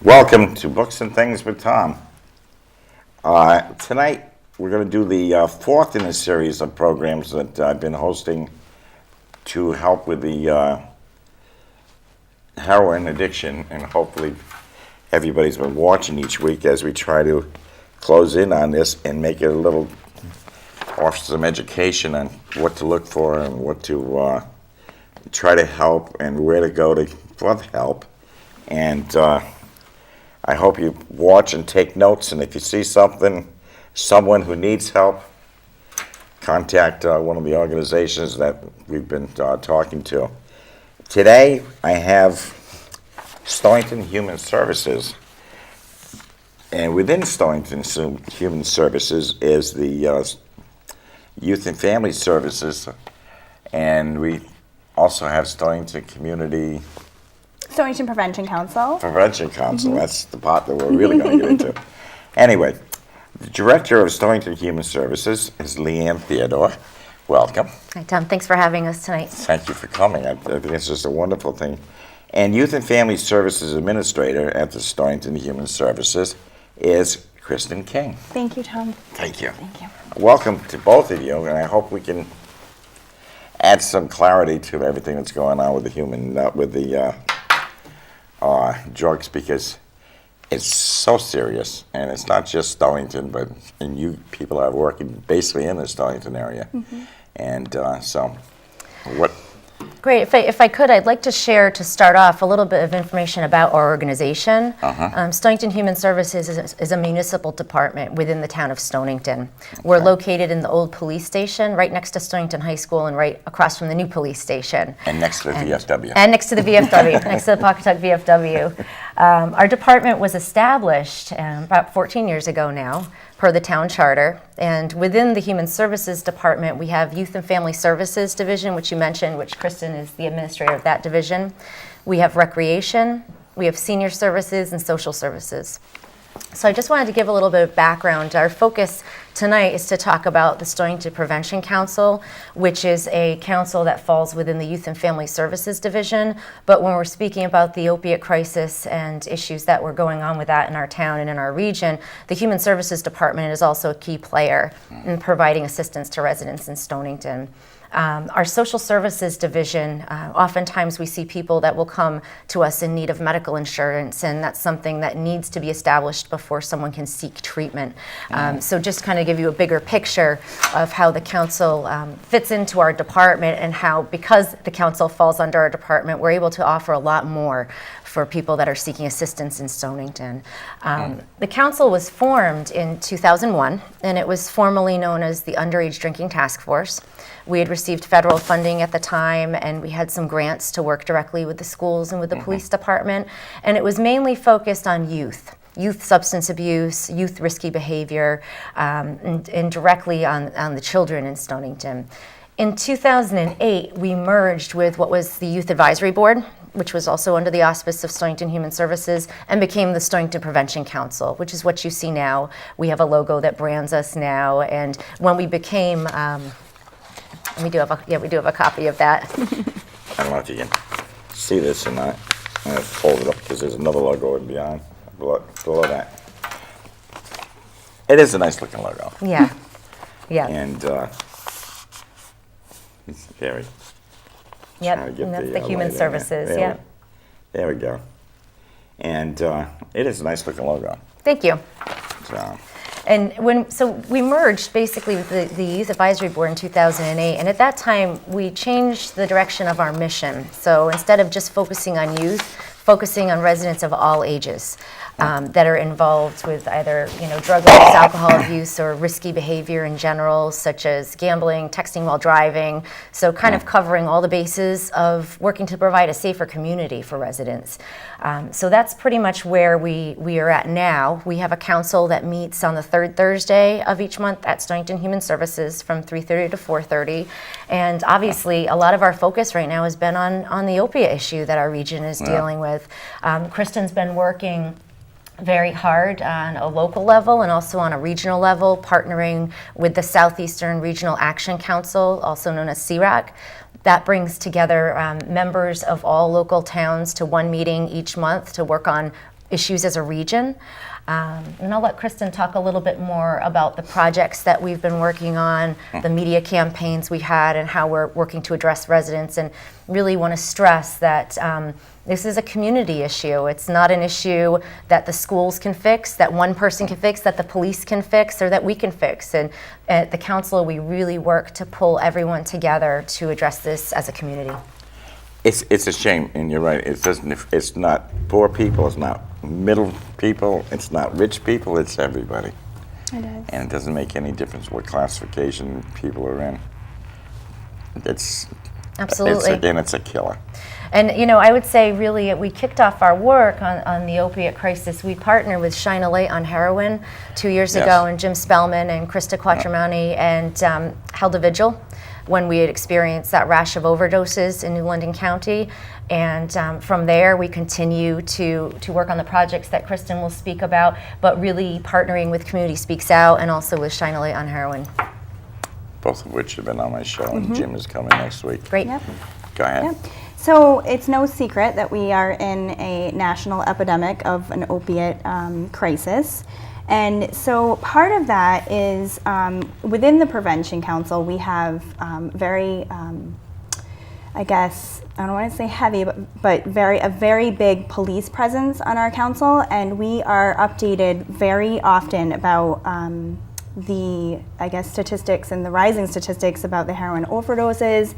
Welcome to Books and Things with Tom. Tonight we're going to do the fourth in a series of programs that I've been hosting to help with the heroin addiction, and hopefully everybody's been watching each week as we try to close in on this and make it a little, offer some education on what to look for and what to try to help and where to go for the help. And I hope you watch and take notes, and if you see someone who needs help, contact one of the organizations that we've been talking to. Today, I have Stonington Human Services, and within Stonington Human Services is the Youth and Family Services, and we also have Stonington Prevention Council. That's the part that we're really going to get into. Anyway, the director of Stonington Human Services is Leanne Theodore. Welcome. Hi, Tom. Thanks for having us tonight. Thank you for coming. I think it's just a wonderful thing. And Youth and Family Services Administrator at the Stonington Human Services is Kristen King. Thank you, Tom. Thank you. Thank you. Welcome to both of you, and I hope we can add some clarity to everything that's going on with the drugs, because it's so serious, and it's not just Stonington, and you people are working basically in the Stonington area. Mm-hmm. And so what? Great. If I could, I'd like to share, to start off, a little bit of information about our organization. Stonington Human Services is a municipal department within the town of Stonington. Okay. We're located in the old police station, right next to Stonington High School and right across from the new police station. And next to the VFW. And next to the VFW, next to the Pawcatuck VFW. Our department was established about 14 years ago now, per the town charter. And within the Human Services Department, we have Youth and Family Services Division, which you mentioned, which Kristen is the administrator of that division. We have Recreation, we have Senior Services, and Social Services. So I just wanted to give a little bit of background. Our focus tonight is to talk about the Stonington Prevention Council, which is a council that falls within the Youth and Family Services Division. But when we're speaking about the opiate crisis and issues that were going on with that in our town and in our region, the Human Services Department is also a key player in providing assistance to residents in Stonington. Our social services division, oftentimes we see people that will come to us in need of medical insurance, and that's something that needs to be established before someone can seek treatment. So just kind of give you a bigger picture of how the council fits into our department, and how, because the council falls under our department, we're able to offer a lot more for people that are seeking assistance in Stonington. The council was formed in 2001, and it was formerly known as the Underage Drinking Task Force. We had received federal funding at the time, and we had some grants to work directly with the schools and with the police department, and it was mainly focused on youth substance abuse, youth risky behavior, and directly on the children in Stonington. In 2008, we merged with what was the Youth Advisory Board, which was also under the auspice of Stonington Human Services, and became the Stonington Prevention Council, which is what you see now. We have a logo that brands us now, and when we became, we do have a copy of that. I don't know if you can see this or not. I'm going to fold it up because there's another logo below that. It is a nice looking logo. Yeah. Yeah. And it's very. Yep, and that's the Human Services, yep. There we go. And it is a nice looking logo. Thank you. So. And so we merged basically with the Youth Advisory Board in 2008, and at that time we changed the direction of our mission. So instead of just focusing on youth, focusing on residents of all ages. That are involved with either drug abuse, alcohol abuse, or risky behavior in general, such as gambling, texting while driving. So kind of covering all the bases of working to provide a safer community for residents. So that's pretty much where we are at now. We have a council that meets on the third Thursday of each month at Stonington Human Services from 3:30 to 4:30. And obviously a lot of our focus right now has been on the opiate issue that our region is dealing with. Kristen's been working very hard on a local level and also on a regional level, partnering with the Southeastern Regional Action Council, also known as CRAC. That brings together members of all local towns to one meeting each month to work on issues as a region. And I'll let Kristen talk a little bit more about the projects that we've been working on, the media campaigns we had, and how we're working to address residents, and really want to stress that this is a community issue. It's not an issue that the schools can fix, that one person can fix, that the police can fix, or that we can fix. And at the council, we really work to pull everyone together to address this as a community. It's a shame, and you're right. It's not poor people. It's not middle people. It's not rich people. It's everybody. It is. And it doesn't make any difference what classification people are in. It's Absolutely. It's a killer. And I would say really we kicked off our work on the opiate crisis. We partnered with Shine a Light on Heroin 2 years ago, and Jim Spellman and Krista Quattromani, and held a vigil when we had experienced that rash of overdoses in New London County. And from there, we continue to work on the projects that Kristen will speak about, but really partnering with Community Speaks Out and also with Shine a Light on Heroin. Both of which have been on my show, and Jim is coming next week. Great. Yep. Go ahead. Yep. So it's no secret that we are in a national epidemic of an opiate crisis. And so part of that is within the Prevention Council, we have very, I guess, I don't want to say heavy, but a very big police presence on our council. And we are updated very often about the, I guess, statistics and the rising statistics about the heroin overdoses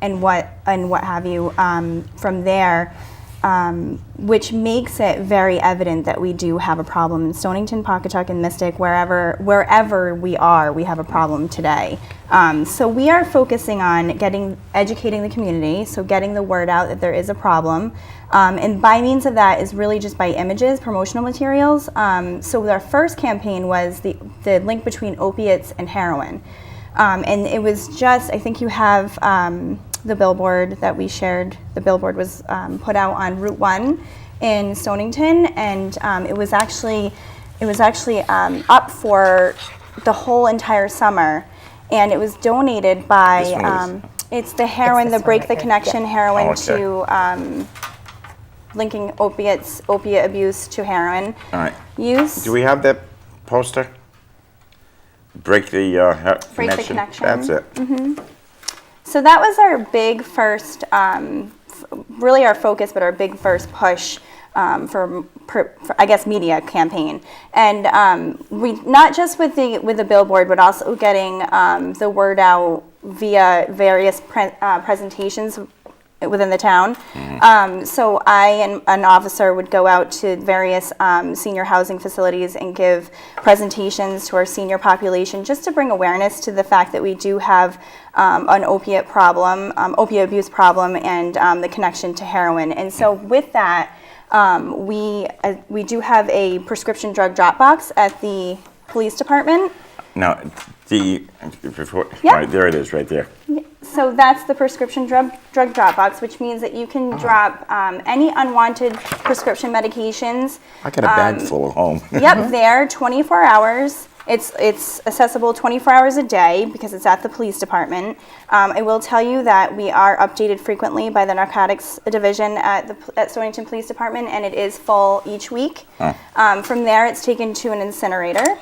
and what have you from there, which makes it very evident that we do have a problem in Stonington, Pawcatuck, and Mystic. Wherever we are, we have a problem today. So we are focusing on educating the community, so getting the word out that there is a problem. And by means of that is really just by images, promotional materials. So our first campaign was the link between opiates and heroin. And it was just, I think you have the billboard that we shared. The billboard was put out on Route 1 in Stonington, and it was actually up for the whole entire summer, and it was donated by it's the heroin, the Break the Connection heroin to linking opiate abuse to heroin use. Do we have that poster? Break the connection. That's it. Mm-hmm. So that was our big first, really our focus, but our big first push for I guess media campaign, and we not just with the billboard, but also getting the word out via various presentations within the town. So I and an officer would go out to various senior housing facilities and give presentations to our senior population, just to bring awareness to the fact that we do have an opiate abuse problem, and the connection to heroin. And so with that, we do have a prescription drug drop box at the police department. Now, Yep. Right, there it is, right there. So that's the prescription drug drop box, which means that you can drop any unwanted prescription medications. I got a bag full at home. Yep, there, 24 hours. It's accessible 24 hours a day because it's at the police department. I will tell you that we are updated frequently by the narcotics division at Stonington Police Department, and it is full each week. From there, it's taken to an incinerator.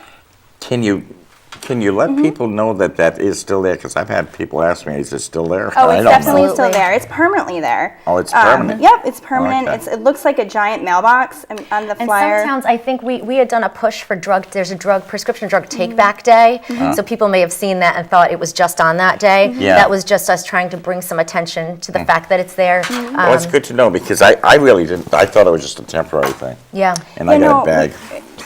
Can you let people know that is still there? Because I've had people ask me, is it still there? Oh, it's definitely know. still there. It's permanently there. Oh, it's permanent? Yep, it's permanent. Okay. It looks like a giant mailbox on the flyer. And some towns, I think we had done a push for there's a prescription drug take-back day, so people may have seen that and thought it was just on that day. Yeah. That was just us trying to bring some attention to the fact that it's there. Well, it's good to know, because I really didn't. I thought it was just a temporary thing. Yeah. And I got a bag.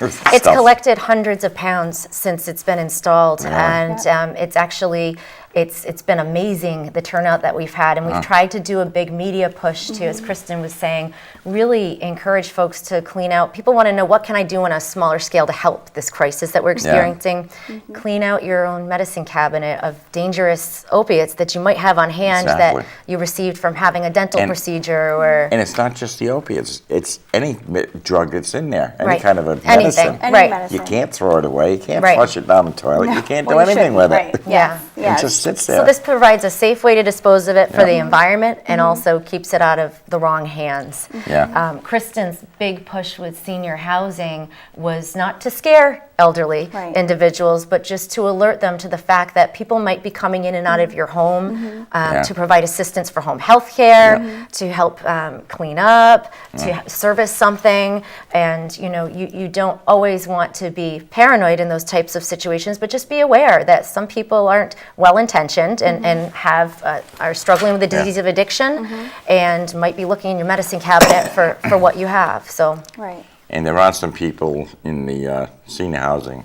It's collected hundreds of pounds since it's been installed, and it's actually it's been amazing, the turnout that we've had, and we've tried to do a big media push to, as Kristen was saying, really encourage folks to clean out. People want to know, what can I do on a smaller scale to help this crisis that we're experiencing? Clean out your own medicine cabinet of dangerous opiates that you might have on hand that you received from having a dental procedure, or and it's not just the opiates; it's any drug that's in there, any Right. kind of a Anything. medicine. Right. Medicine. You can't throw it away. You can't Right. flush it down the toilet. You can't do Well, you anything shouldn't, with it. right. Yeah. Yeah. It just just sits there. So this provides a safe way to dispose of it for the environment and also keeps it out of the wrong hands. Yeah. Kristen's big push with senior housing was not to scare elderly Right. individuals, but just to alert them to the fact that people might be coming in and out of your home to provide assistance for home health care, to help clean up, to service something. And you don't always want to be paranoid in those types of situations, but just be aware that some people aren't well-intentioned and are struggling with the disease of addiction and might be looking in your medicine cabinet for what you have. So. Right. And there are some people in the senior housing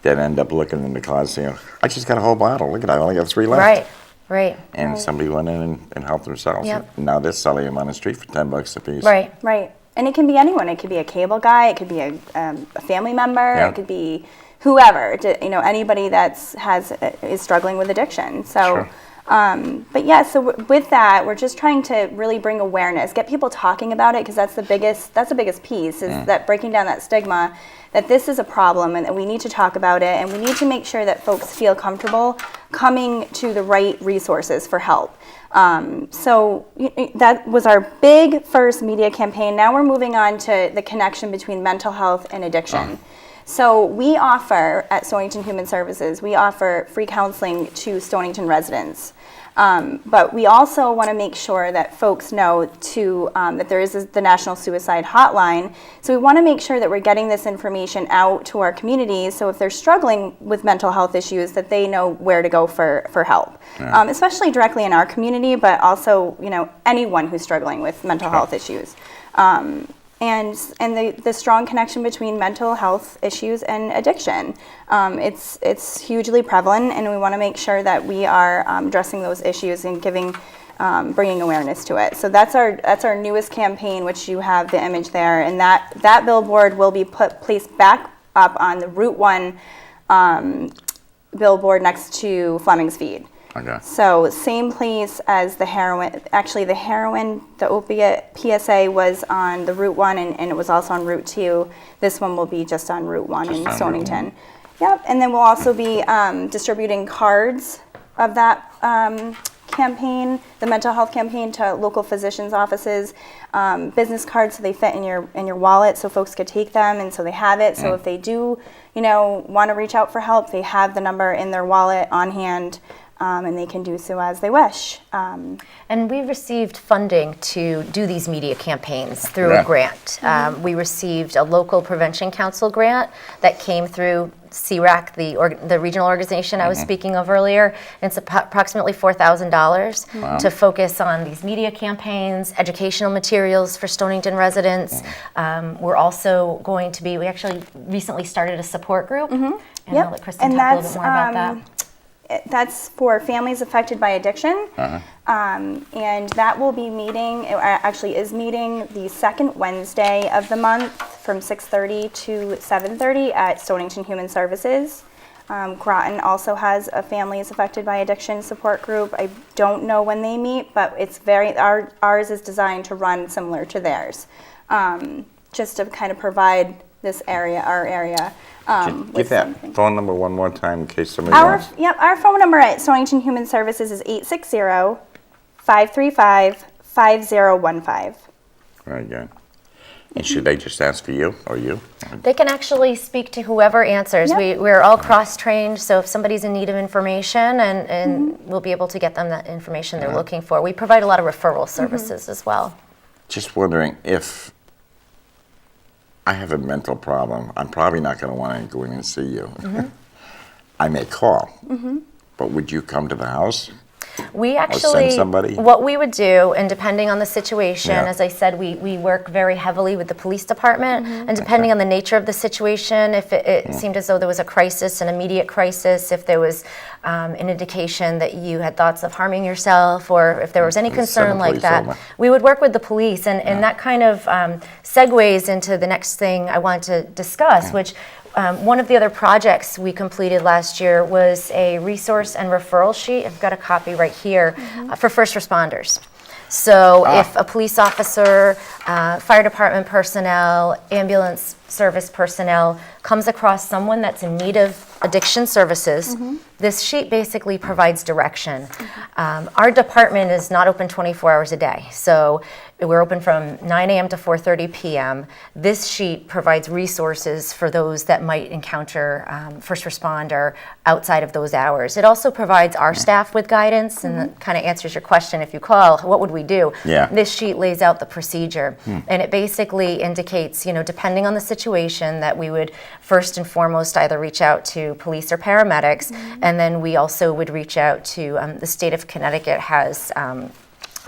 that end up looking in the closet saying, I just got a whole bottle. Look at that, I only got 3 left. Right. And somebody went in and helped themselves. Yep. Now they're selling them on the street for $10 a piece. Right. Right. And it can be anyone. It could be a cable guy. It could be a family member. Yeah. It could be whoever. Anybody is struggling with addiction. So, Sure. But yeah. So with that, we're just trying to really bring awareness, get people talking about it, because that's the biggest piece is that breaking down that stigma that this is a problem and that we need to talk about it, and we need to make sure that folks feel comfortable coming to the right resources for help. So that was our big first media campaign. Now we're moving on to the connection between mental health and addiction. So we offer, at Stonington Human Services, we offer free counseling to Stonington residents. But we also want to make sure that folks know that there is the National Suicide Hotline. So we want to make sure that we're getting this information out to our communities. So if they're struggling with mental health issues, that they know where to go for help, especially directly in our community, but also anyone who's struggling with mental health issues. And the strong connection between mental health issues and addiction. It's hugely prevalent, and we want to make sure that we are addressing those issues and bringing awareness to it. So that's our newest campaign, which you have the image there, and that billboard will be placed back up on the Route 1 billboard next to Fleming's Feed. Okay. So same place as the heroin. Actually, the opiate PSA was on the Route 1, and it was also on Route 2. This one will be just on Route 1 in Stonington. Yep, and then we'll also be distributing cards of that campaign, the mental health campaign, to local physicians' offices, business cards so they fit in your wallet so folks could take them, and so they have it. So if they do, want to reach out for help, they have the number in their wallet on hand. And they can do so as they wish. And we received funding to do these media campaigns through a grant. We received a local prevention council grant that came through CRAC, the regional organization I was speaking of earlier. And it's approximately $4,000 to focus on these media campaigns, educational materials for Stonington residents. We're also we actually recently stared a support group. And I'll let Kristen talk a little bit more about that. That's for families affected by addiction, and that will be meeting. It actually is meeting the second Wednesday of the month from 6:30 to 7:30 at Stonington Human Services. Groton also has a families affected by addiction support group. I don't know when they meet, but it's ours is designed to run similar to theirs, just to kind of provide our area. Give that phone number one more time in case somebody wants. Our phone number at Stonington Human Services is 860-535-5015. Very good. And should they just ask for you or you? They can actually speak to whoever answers. Yep. We're all cross-trained, so if somebody's in need of information, and we'll be able to get them that information they're looking for. We provide a lot of referral services as well. Just wondering if I have a mental problem, I'm probably not going to want to go in and see you. I may call, but would you come to the house? We Or send somebody? what we would do, and depending on the situation, Yeah. as I said, we work very heavily with the police department, and depending on the nature of the situation, if it seemed as though there was a crisis, an immediate crisis, if there was an indication that you had thoughts of harming yourself, or if there was any Send the concern like police that, over. we would work with the police, and that kind of segues into the next thing I want to discuss, which one of the other projects we completed last year was a resource and referral sheet. I've got a copy right here for first responders. So if a police officer, fire department personnel, ambulance service personnel comes across someone that's in need of addiction services. This sheet basically provides direction. Our department is not open 24 hours a day, so we're open from 9 a.m. to 4:30 p.m. This sheet provides resources for those that might encounter first responder outside of those hours. It also provides our staff with guidance, and that kind of answers your question. If you call, what would we do? Yeah. This sheet lays out the procedure, and it basically indicates, depending on the situation, that we would first and foremost either reach out to police or paramedics, and then we also would reach out to the state of Connecticut has a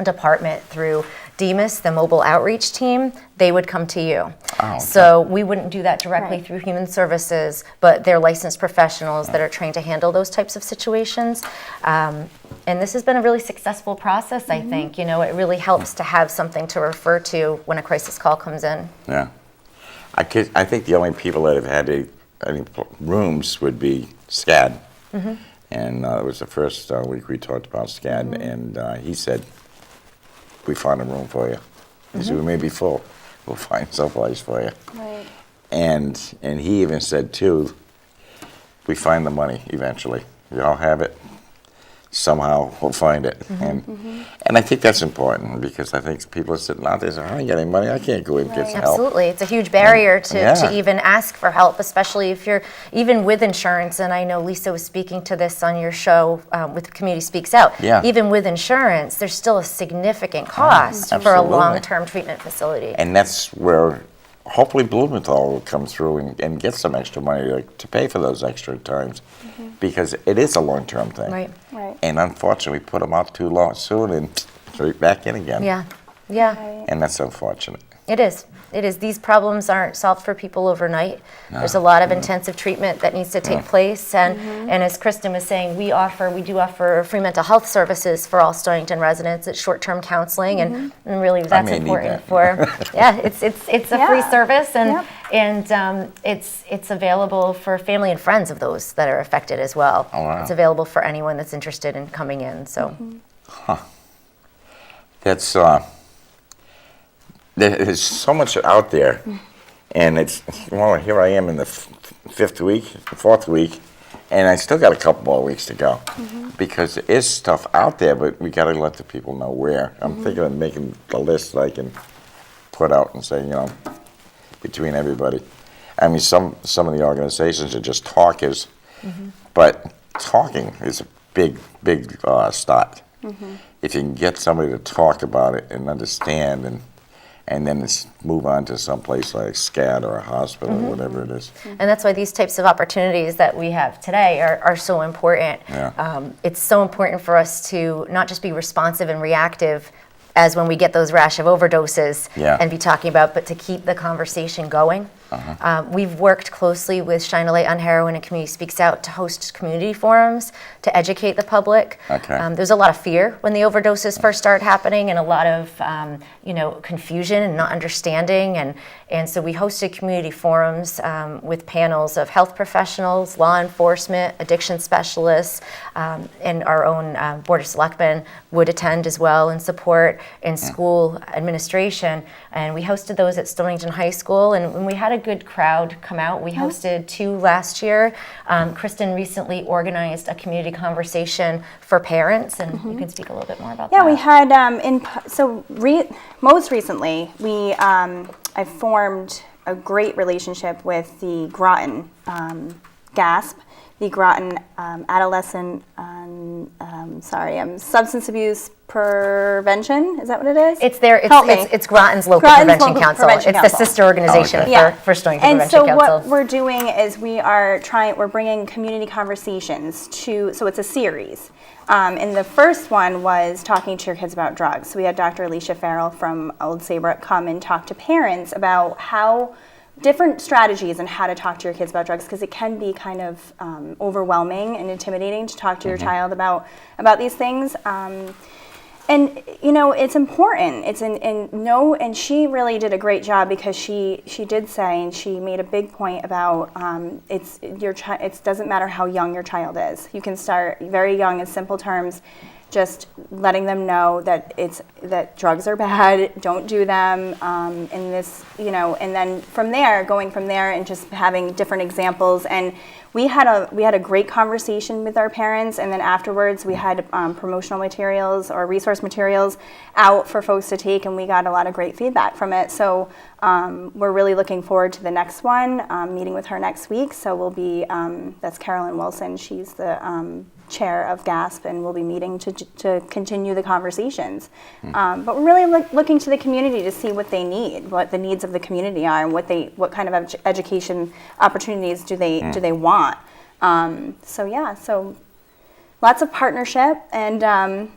department through DEMIS, the mobile outreach team. They would come to you. Oh, okay. So we wouldn't do that directly Right. through Human Services, but they're licensed professionals that are trained to handle those types of situations. And this has been a really successful process, I think. It really helps to have something to refer to when a crisis call comes in. Yeah. I think the only people that have had any rooms would be SCAD. And it was the first week we talked about SCAD, and he said, we find a room for you. He said, we may be full. We'll find someplace for you. Right. And he even said, too, we find the money eventually. You all have it. Somehow we'll find it. And I think that's important, because I think people are sitting out there saying, I ain't getting money. I can't go and get some help. Absolutely. It's a huge barrier to Yeah. even ask for help, especially if you're even with insurance. And I know Lisa was speaking to this on your show with Community Speaks Out. Yeah. Even with insurance, there's still a significant cost for a Absolutely. long-term treatment facility. And that's where hopefully Blumenthal will come through and get some extra money to pay for those extra times, because it is a long-term thing. Right. Right. And unfortunately, we put them out too long soon and straight back in again. Yeah. Yeah. Right. And that's unfortunate. It is. It is. These problems aren't solved for people overnight. There's a lot of intensive treatment that needs to take place. And as Kristen was saying, we do offer free mental health services for all Stonington residents. It's short-term counseling, and really that's may need important that. it's a free Yeah. service, and Yep. and it's available for family and friends of those that are affected as well. Oh, wow. It's available for anyone that's interested in coming in. So. That's there's so much out there, and it's here I am in the fourth week, and I still got a couple more weeks to go, because there is stuff out there, but we got to let the people know where. I'm thinking of making a list that I can put out and say, between everybody. I mean, some of the organizations are just talkers, but talking is a big start. If you can get somebody to talk about it and understand, and then move on to someplace like SCAD or a hospital or whatever it is. And that's why these types of opportunities that we have today are so important. Yeah. It's so important for us to not just be responsive and reactive as when we get those rash of overdoses and be talking about, but to keep the conversation going. We've worked closely with Shine a Light on Heroin and Community Speaks Out to host community forums to educate the public. Okay. There's a lot of fear when the overdoses first start happening, and a lot of confusion and not understanding. And so we hosted community forums with panels of health professionals, law enforcement, addiction specialists, and our own Board of Selectmen would attend as well and support, and school administration. And we hosted those at Stonington High School, and we had a good crowd come out. We hosted 2 last year. Kristen recently organized a community conversation for parents, and you can speak a little bit more about that. Yeah, we had most recently I formed a great relationship with the Groton GASP, the Groton Adolescent Substance Abuse Prevention. Is that what it is? It's there. Help me. It's Groton's Local Groton's Prevention Local Council. Prevention It's Council. the sister organization Okay. for Stonington And Prevention so Council. what we're doing is we're bringing community conversations so it's a series. And the first one was talking to your kids about drugs. So we had Dr. Alicia Farrell from Old Saybrook come and talk to parents about how different strategies and how to talk to your kids about drugs, because it can be kind of overwhelming and intimidating to talk to your child about these things. And it's important. And she really did a great job, because she did say, and she made a big point about it doesn't matter how young your child is. You can start very young in simple terms, just letting them know that drugs are bad, don't do them, and this, and then going from there and just having different examples. And we had a great conversation with our parents, and then afterwards we had promotional materials or resource materials out for folks to take, and we got a lot of great feedback from it. So we're really looking forward to the next one, meeting with her next week. So we'll be, that's Carolyn Wilson, she's the chair of GASP, and we'll be meeting to continue the conversations. But we're really looking to the community to see what they need, what the needs of the community are, and what kind of education opportunities do they want. So lots of partnership and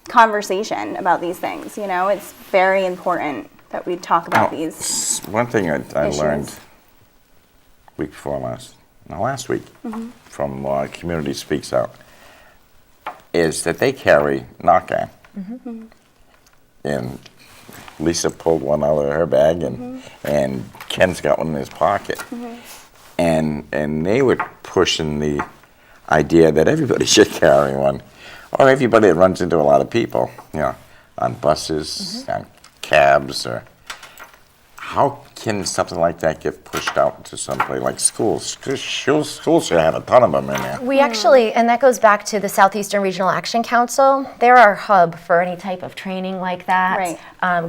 conversation about these things. It's very important that we talk about these. One thing I issues. learned week before last week from Community Speaks Out is that they carry Narcan. And Lisa pulled one out of her bag, and Ken's got one in his pocket. And they were pushing the idea that everybody should carry one, or everybody that runs into a lot of people, on buses, on cabs, or how can something like that get pushed out to someplace like schools? Schools should have a ton of them in there. We actually, and that goes back to the Southeastern Regional Action Council. They're our hub for any type of training like that. Right.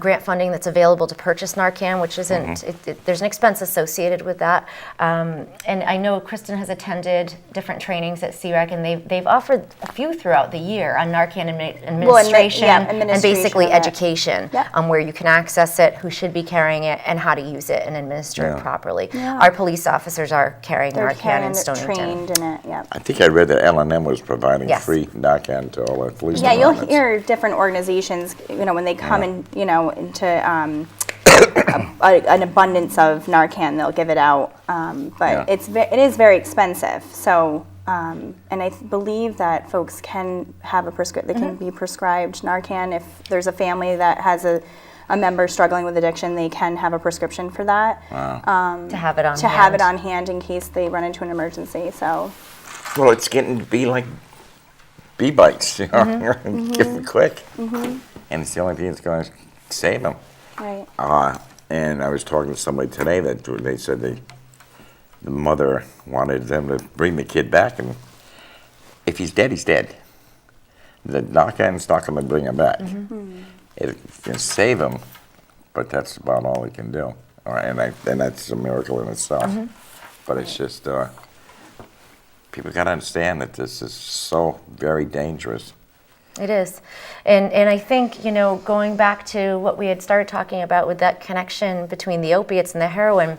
Grant funding that's available to purchase Narcan, which isn't, there's an expense associated with that. And I know Kristen has attended different trainings at CREC, and they've offered a few throughout the year on Narcan administration, and basically education on where you can access it, who should be carrying it, and how to use it and administer it properly. Our police officers are carrying Narcan in Stonington. Trained in it, I think I read that L&M was providing free Narcan to all the police departments. You'll hear different organizations, when they come into an abundance of Narcan, they'll give it out. But it is very expensive. So, and I believe that folks can have they can be prescribed Narcan if there's a family that has a member struggling with addiction. They can have a prescription for that. To have it on hand. To have it on hand in case they run into an emergency. So. Well, it's getting to be like bee bites, give them quick, and it's the only thing that's going to save them. Right. And I was talking to somebody today that they said the mother wanted them to bring the kid back, and if he's dead, he's dead. The Narcan's not going to bring him back. It can save him, but that's about all it can do. And that's a miracle in itself. But it's just, people got to understand that this is so very dangerous. It is. And I think, going back to what we had started talking about with that connection between the opiates and the heroin,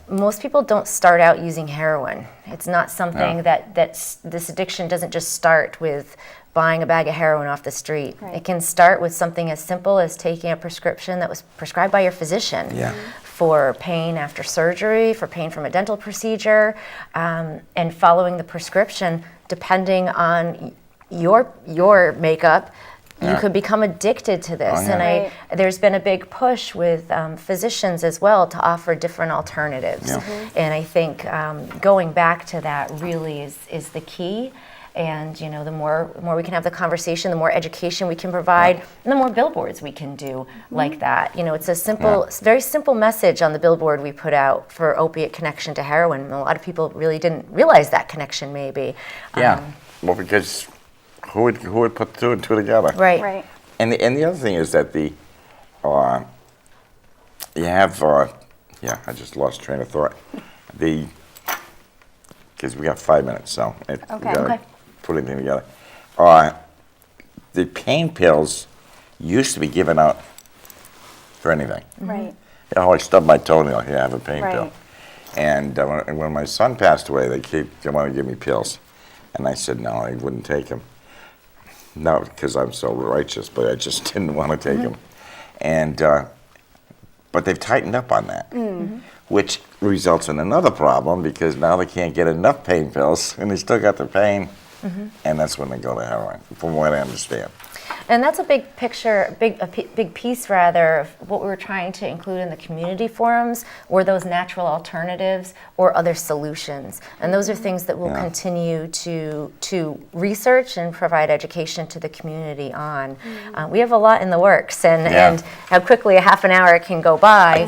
most people don't start out using heroin. It's not something that this addiction doesn't just start with buying a bag of heroin off the street. Right. It can start with something as simple as taking a prescription that was prescribed by your physician for pain after surgery, for pain from a dental procedure, and following the prescription, depending on your makeup, you could become addicted to this. And there's been a big push with physicians as well to offer different alternatives. And I think going back to that really is the key. And the more we can have the conversation, the more education we can provide, and the more billboards we can do like that. It's a simple, very simple message on the billboard we put out for opiate connection to heroin. And a lot of people really didn't realize that connection, maybe. Well, because who would put two and two together? Right. And the other thing is that you have I just lost train of thought. Because we got 5 minutes, so we gotta put anything together. The pain pills used to be given out for anything. Right. I stubbed my toenail. Here, I have a pain pill. And when my son passed away, they wanted to give me pills, and I said no, I wouldn't take them. Not because I'm so righteous, but I just didn't want to take them. And but they've tightened up on that, which results in another problem because now they can't get enough pain pills, and they still got the pain, and that's when they go to heroin, from what I understand. And that's a big picture, big piece rather of what we were trying to include in the community forums, were those natural alternatives or other solutions. And those are things that we'll continue to research and provide education to the community on. We have a lot in the works, and how quickly a half an hour can go by.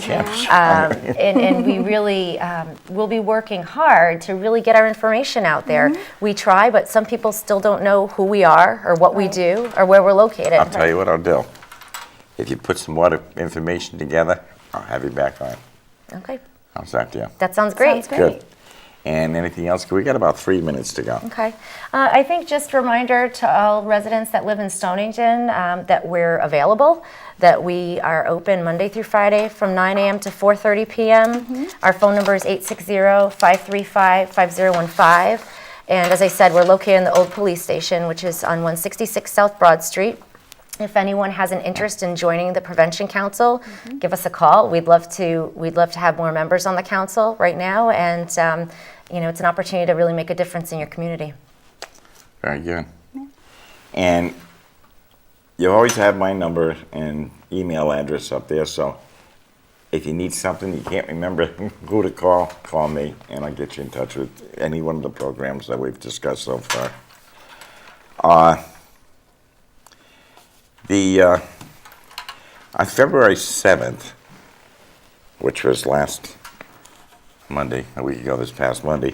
And we really will be working hard to really get our information out there. We try, but some people still don't know who we are or what we do or where we're located. I'll tell you what I'll do. If you put some more information together, I'll have you back on. Okay. How's that, dear? That sounds great. Sounds great. Good. And anything else? We got about 3 minutes to go. Okay. I think just a reminder to all residents that live in Stonington that we're available, that we are open Monday through Friday from 9 a.m. to 4:30 p.m. Our phone number is 860-535-5015. And as I said, we're located in the old police station, which is on 166 South Broad Street. If anyone has an interest in joining the Prevention Council, give us a call. We'd love to have more members on the council right now, and it's an opportunity to really make a difference in your community. Very good. And you always have my number and email address up there, so if you need something, you can't remember who to call me, and I'll get you in touch with any one of the programs that we've discussed so far. On February 7th, which was last Monday, a week ago this past Monday,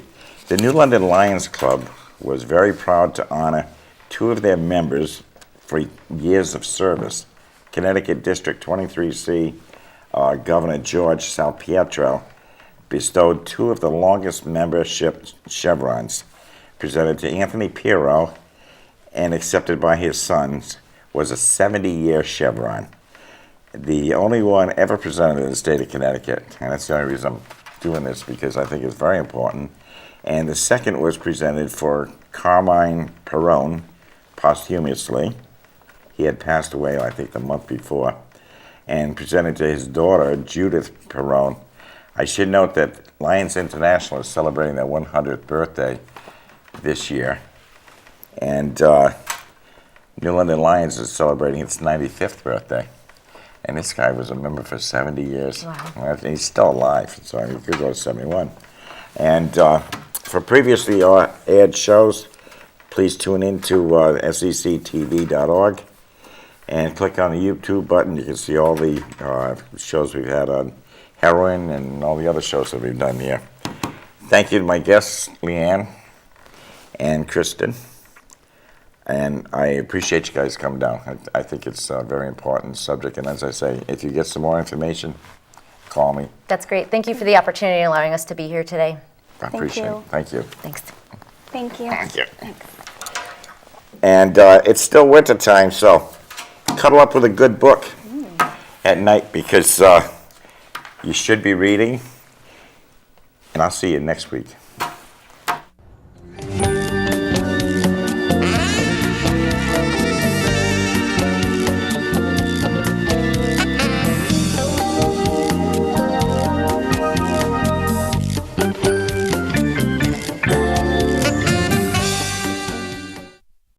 the New London Lions Club was very proud to honor 2 of their members for years of service. Connecticut District 23C Governor George Salpietro bestowed 2 of the longest membership chevrons, presented to Anthony Pirro and accepted by his sons, was a 70-year chevron. The only one ever presented in the state of Connecticut, and that's the only reason I'm doing this, because I think it's very important. And the second was presented for Carmine Perrone posthumously. He had passed away, I think, the month before, and presented to his daughter, Judith Perrone. I should note that Lions International is celebrating their 100th birthday this year, and New London Lions is celebrating its 95th birthday. And this guy was a member for 70 years. Wow. He's still alive, so he could go to 71. And for previously aired shows, please tune in to sectv.org and click on the YouTube button. You can see all the shows we've had on heroin and all the other shows that we've done here. Thank you to my guests, Leanne and Kristen. And I appreciate you guys coming down. I think it's a very important subject. And as I say, if you get some more information, call me. That's great. Thank you for the opportunity and allowing us to be here today. I appreciate it. Thank you. Thanks. Thank you. Thank you. And it's still winter time, so cuddle up with a good book at night, because you should be reading. And I'll see you next week.